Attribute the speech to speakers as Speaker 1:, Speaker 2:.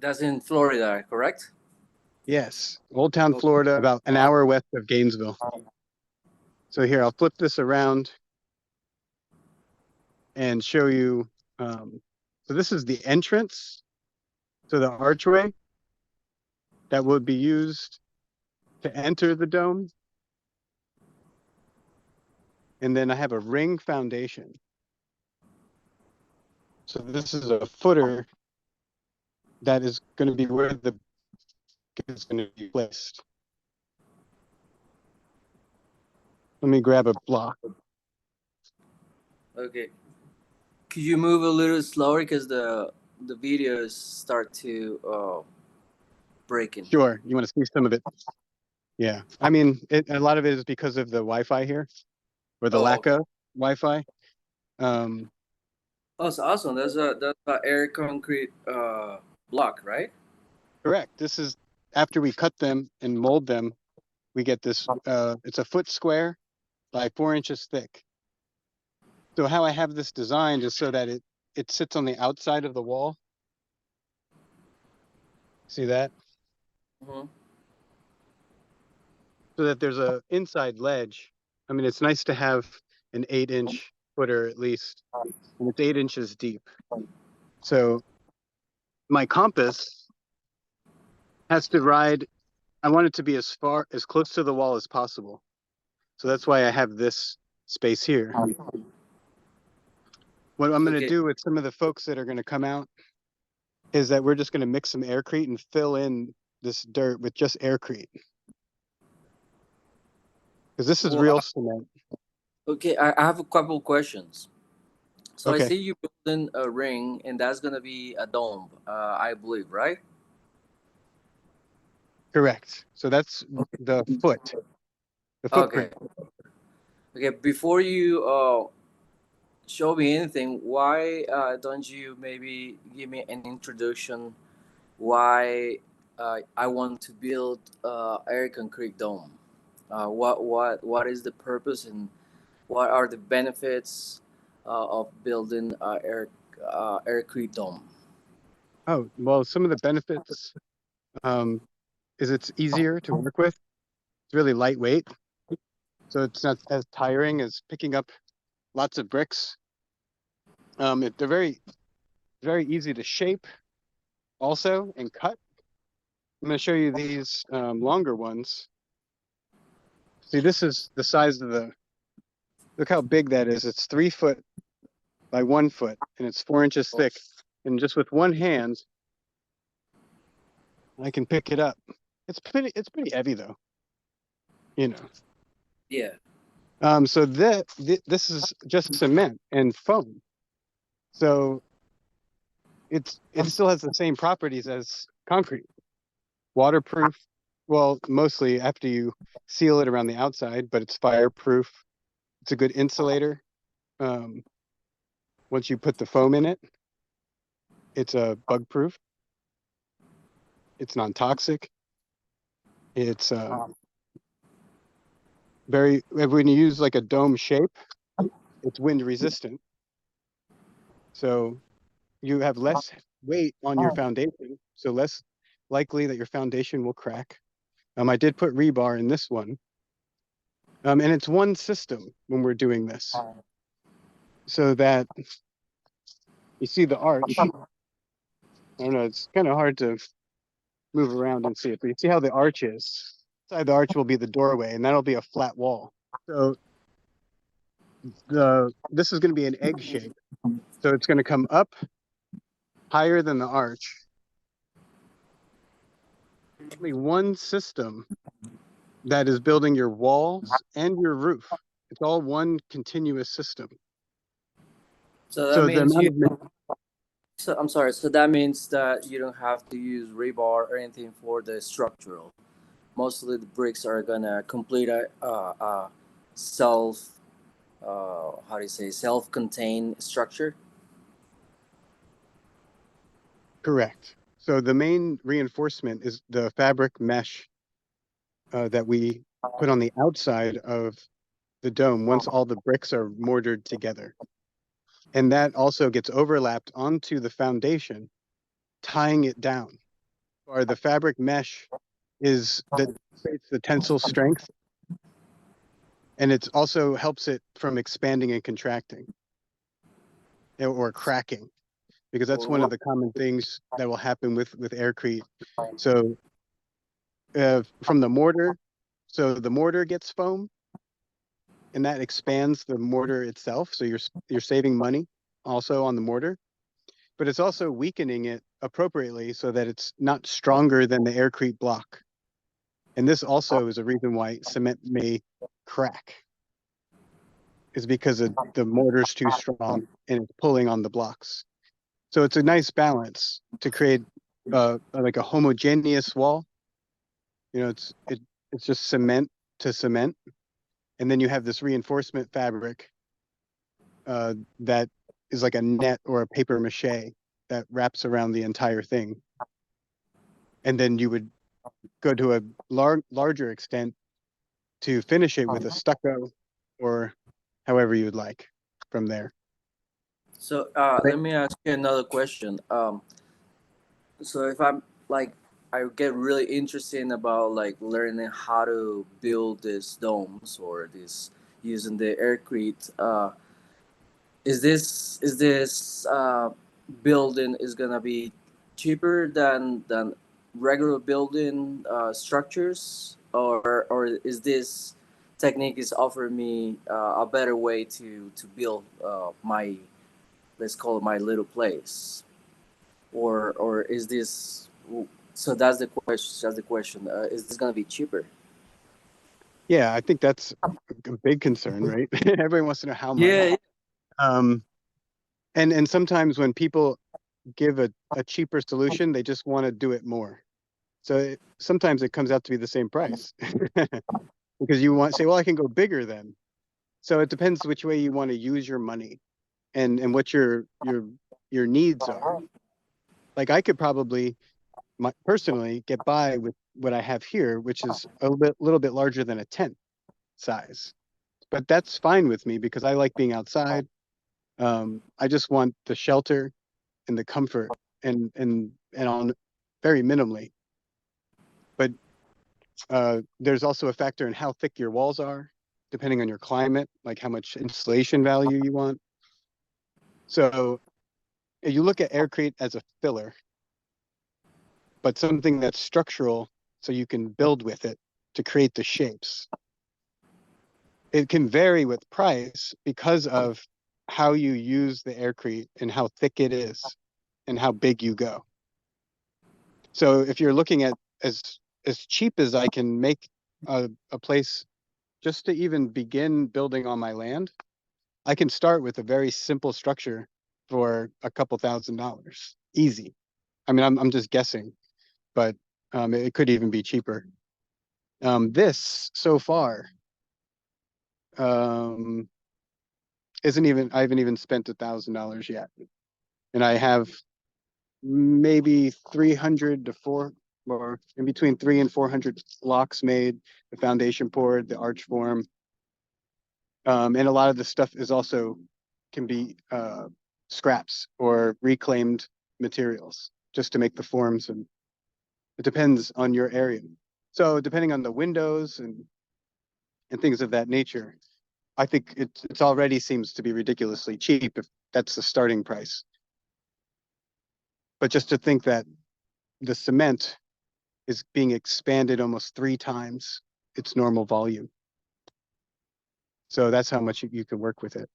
Speaker 1: That's in Florida, correct?
Speaker 2: Yes, Old Town, Florida, about an hour west of Gainesville. So here, I'll flip this around and show you. So this is the entrance to the archway that would be used to enter the dome. And then I have a ring foundation. So this is a footer that is going to be where the is going to be placed. Let me grab a block.
Speaker 1: Okay. Could you move a little slower because the videos start to breaking.
Speaker 2: Sure, you want to see some of it? Yeah, I mean, a lot of it is because of the Wi-Fi here, or the
Speaker 1: Oh,
Speaker 2: lack
Speaker 1: okay.
Speaker 2: of Wi-Fi. Um,
Speaker 1: Oh, it's awesome. That's a air concrete block, right?
Speaker 2: Correct. This is after we cut them and mold them, we get this. It's a foot square by 4 inches thick. So how I have this designed is so that it sits on the outside of the wall. See that?
Speaker 1: Hmm.
Speaker 2: So that there's a inside ledge. I mean, it's nice to have an 8 inch footer at least, and it's 8 inches deep. So my compass has to ride. I want it to be as close to the wall as possible. So that's why I have this space here. What I'm going to
Speaker 1: Okay.
Speaker 2: do with some of the folks that are going to come out is that we're just going to mix some aircrete and fill in this dirt with just aircrete because this is real
Speaker 1: Well,
Speaker 2: cement.
Speaker 1: okay. I have a couple questions. So I
Speaker 2: Okay,
Speaker 1: see you building a ring, and that's gonna be a dome, I believe, right?
Speaker 2: correct. So that's the foot, the
Speaker 1: Okay.
Speaker 2: footprint.
Speaker 1: Okay. Before you show me anything, why don't you maybe give me an introduction? Why I want to build air concrete dome? What is the purpose and what are the benefits of building aircrete dome?
Speaker 2: Oh, well, some of the benefits um, is it's easier to work with. It's really lightweight, so it's not as tiring as picking up lots of bricks. They're very easy to shape also and cut. I'm going to show you these longer ones. See, this is the size of the, look how big that is. It's 3 foot by 1 foot and it's 4 inches thick. And just with one hand, I can pick it up. It's pretty heavy though, you know.
Speaker 1: Yeah.
Speaker 2: So this is just cement and foam. So it still has the same properties as concrete. Waterproof, well, mostly after you seal it around the outside, but it's fireproof. It's a good insulator. Um, Once you put the foam in it, it's bug proof. It's non-toxic. It's very when you use like a dome shape, it's wind resistant. So you have less weight on your foundation, so less likely that your foundation will crack. I did put rebar in this one, and it's one system when we're doing this, so that you see the arch. I don't know, it's kind of hard to move around and see it, but you see how the arch is. Inside the arch will be the doorway, and that'll be a flat wall. So the this is going to be an egg shape. So it's going to come up higher than the arch. Only one system that is building your walls and your roof. It's all one continuous system.
Speaker 1: So that
Speaker 2: So the
Speaker 1: means
Speaker 2: amount
Speaker 1: you.
Speaker 2: of
Speaker 1: So I'm sorry. So that means that you don't have to use rebar or anything for the structural. Mostly the bricks are gonna complete a self how do you say self-contained structure.
Speaker 2: correct. So the main reinforcement is the fabric mesh that we put on the outside of the dome once all the bricks are mortared together. And that also gets overlapped onto the foundation, tying it down. Or the fabric mesh is that creates the tensile strength, and it also helps it from expanding and contracting or cracking, because that's one of the common things that will happen with aircrete. So from the mortar, so the mortar gets foam, and that expands the mortar itself. So you're saving money also on the mortar, but it's also weakening it appropriately so that it's not stronger than the aircrete block. And this also is a reason why cement may crack, is because the mortar's too strong and it's pulling on the blocks. So it's a nice balance to create like a homogeneous wall. You know, it's just cement to cement, and then you have this reinforcement fabric that is like a net or a paper mache that wraps around the entire thing. And then you would go to a larger extent to finish it with a stucco or however you'd like from there.
Speaker 1: So let me ask you another question. So if I'm like, I get really interested about like learning how to build these domes or this using the aircrete. Is this building is gonna be cheaper than regular building structures, or is this technique is offering me a better way to build my, let's call it, my little place, or is this, so that's the question, is this gonna be cheaper?
Speaker 2: Yeah, I think that's a big concern, right? Everyone wants to know how much.
Speaker 1: Yeah.
Speaker 2: Um, and sometimes when people give a cheaper solution, they just want to do it more. So sometimes it comes out to be the same price because you want to say, well, I can go bigger then. So it depends which way you want to use your money and what your needs are. Like I could probably personally get by with what I have here, which is a little bit larger than a tent size. But that's fine with me because I like being outside. I just want the shelter and the comfort and on very minimally. But there's also a factor in how thick your walls are, depending on your climate, like how much insulation value you want. So you look at aircrete as a filler, but something that's structural so you can build with it to create the shapes. It can vary with price because of how you use the aircrete and how thick it is and how big you go. So if you're looking at as cheap as I can make a place just to even begin building on my land, I can start with a very simple structure for a couple $1,000s. Easy. I mean, I'm just guessing, but it could even be cheaper. This so far um, I haven't even spent $1,000 yet, and I have maybe 300 to four, or in between 300 and 400 blocks made, the foundation poured, the arch form. And a lot of the stuff is also can be scraps or reclaimed materials just to make the forms, and it depends on your area. So depending on the windows and things of that nature, I think it's already seems to be ridiculously cheap if that's the starting price. But just to think that the cement is being expanded almost 3 times its normal volume. So that's how much you can work with it.